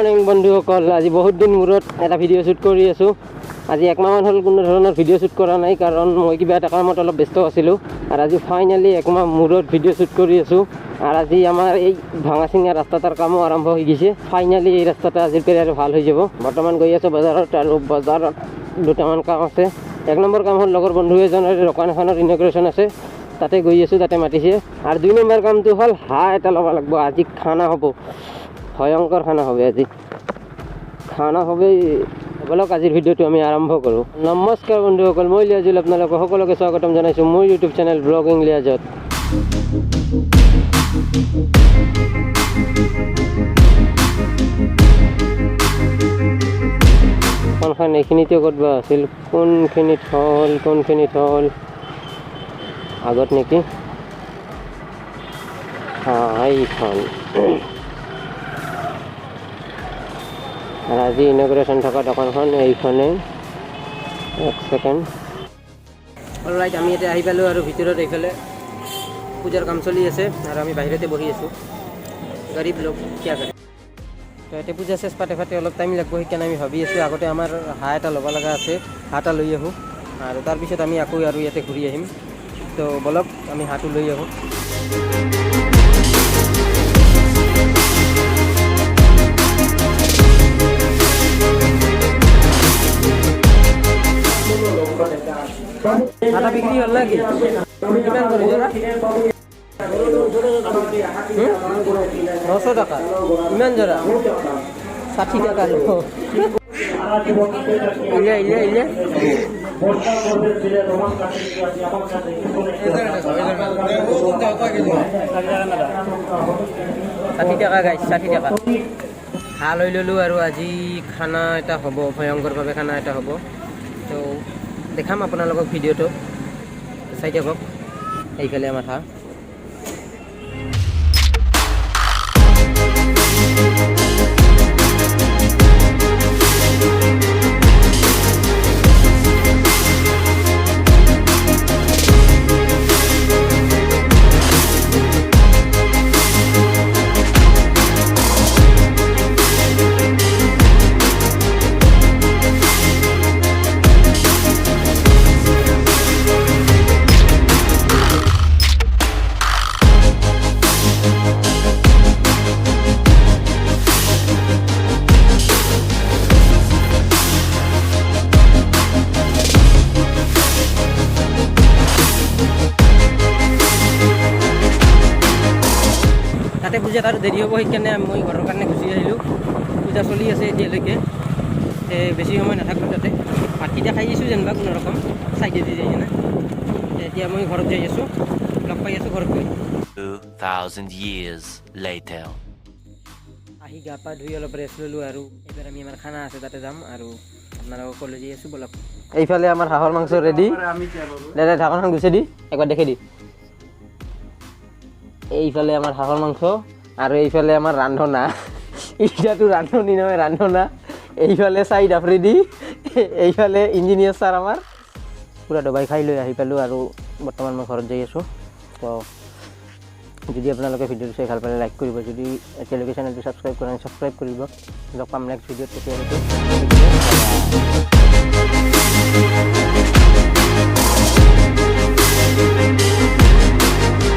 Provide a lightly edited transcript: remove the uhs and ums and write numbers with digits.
Morning বন্ধুসকল, আজি বহুত দিন মূৰত এটা ভিডিঅ' শ্বুট কৰি আছোঁ। আজি একমাহমান হ'ল কোনো ধৰণৰ ভিডিঅ' শ্বুট কৰা নাই, কাৰণ মই কিবা এটা কামত অলপ ব্যস্ত আছিলোঁ। আৰু আজি ফাইনেলি একমাহ মূৰত ভিডিঅ' শ্বুট কৰি আছোঁ। আৰু আজি আমাৰ এই ভাঙা চিঙা ৰাস্তাটোৰ কামো আৰম্ভ হৈ গৈছে। ফাইনেলি এই ৰাস্তাটো আজিৰ পৰা আৰু ভাল হৈ যাব। বৰ্তমান গৈ আছোঁ বজাৰত, আৰু বজাৰত দুটামান কাম আছে। এক নম্বৰ কাম হ'ল লগৰ বন্ধু এজনৰ দোকান এখনৰ ইনগ্ৰেশ্যন আছে, তাতে গৈ আছোঁ, তাতে মাতিছে। আৰু 2 নম্বৰ কামটো হ'ল হাঁহ এটা ল'ব লাগিব। আজি খানা হ'ব, ভয়ংকৰ খানা হবে। আজি খানা হবে। বলক আজিৰ ভিডিঅ'টো আমি আৰম্ভ কৰোঁ। নমস্কাৰ বন্ধুসকল, মই লিয়াজুল আপোনালোকক সকলোকে স্বাগতম জনাইছোঁ মোৰ ইউটিউব চেনেল ব্লগিং লিয়াজত। কোনখন এইখিনিতে ক'তবা আছিল, কোনখিনিত হ'ল আগত নেকি? এইখন। আৰু আজি ইনগ্ৰেশ্যন থকা দোকানখন এইখনে। এক ছেকেণ্ড। অলৰাইট, আমি এতিয়া আহি পালোঁ আৰু ভিতৰত এইফালে পূজাৰ কাম চলি আছে আৰু আমি বাহিৰতে বহি আছোঁ। গৰীব লোক কিয়া কৰে। তো এতিয়া পূজা চেচ পাতে অলপ টাইম লাগিব, সেইকাৰণে আমি ভাবি আছোঁ আগতে আমাৰ হাঁহ এটা ল'ব লগা আছে, হাঁহ এটা লৈ আহোঁ। আৰু তাৰপিছত আমি আকৌ আৰু ইয়াতে ঘূৰি আহিম। তো বলক আমি হাঁহটো লৈ আহোঁ। হাঁহটা বিক্রি হল নাকি? কিমান করে জোড়া? 900 টাকা। কিমান জোড়া? 60 টাকা। ইলে 60 টাকা গাইছ, 60 টাকা। হাঁহ লৈ ল'লোঁ আৰু আজি খানা এটা হ'ব, ভয়ংকৰভাৱে খানা এটা হ'ব। তো দেখাম আপোনালোকক ভিডিঅ'টো, চাই থাকক। এইফালে আমাৰ হাঁহ। তাতে পূজাত আৰু দেৰি হ'ব, সেইকাৰণে মই ঘৰৰ কাৰণে গুচি আহিলোঁ। পূজা চলি আছে এতিয়ালৈকে, বেছি সময় নাথাকিলোঁ তাতে। ভাতকেইটা খাই আছোঁ যেনিবা কোনোৰকম চাইডেদি যাই কিনে। এতিয়া মই ঘৰত যাই আছোঁ, লগ পাই আছোঁ ঘৰত গৈ। 2000 years later. আহি গা পা ধুই অলপ ৰেষ্ট ল'লোঁ, আৰু এইবাৰ আমি আমাৰ খানা আছে তাতে যাম। আৰু আপোনালোকক কলেজ যাই আছোঁ, বলক। এইফালে আমাৰ হাঁহৰ মাংস ৰেডি। দাদা ঢাকনখন গুচাই দি একবাৰ দেখি দি। এইফালে আমাৰ হাঁহৰ মাংস, আৰু এইফালে আমাৰ ৰান্ধনা। এতিয়াতো ৰান্ধনি নহয়, ৰান্ধনা। এইফালে চাইড আফ্ৰিদি, এইফালে ইঞ্জিনিয়াৰ ছাৰ আমাৰ। পূৰা দবাই খাই লৈ আহি পালোঁ, আৰু বৰ্তমান মই ঘৰত যাই আছোঁ। তো যদি আপোনালোকে ভিডিঅ'টো চাই ভাল পালে লাইক কৰিব, যদি এতিয়ালৈকে চেনেলটো ছাবস্ক্ৰাইব কৰা নাই ছাবস্ক্ৰাইব কৰিব। লগ পাম নেক্সট ভিডিঅ'ত। তেতিয়ালৈকে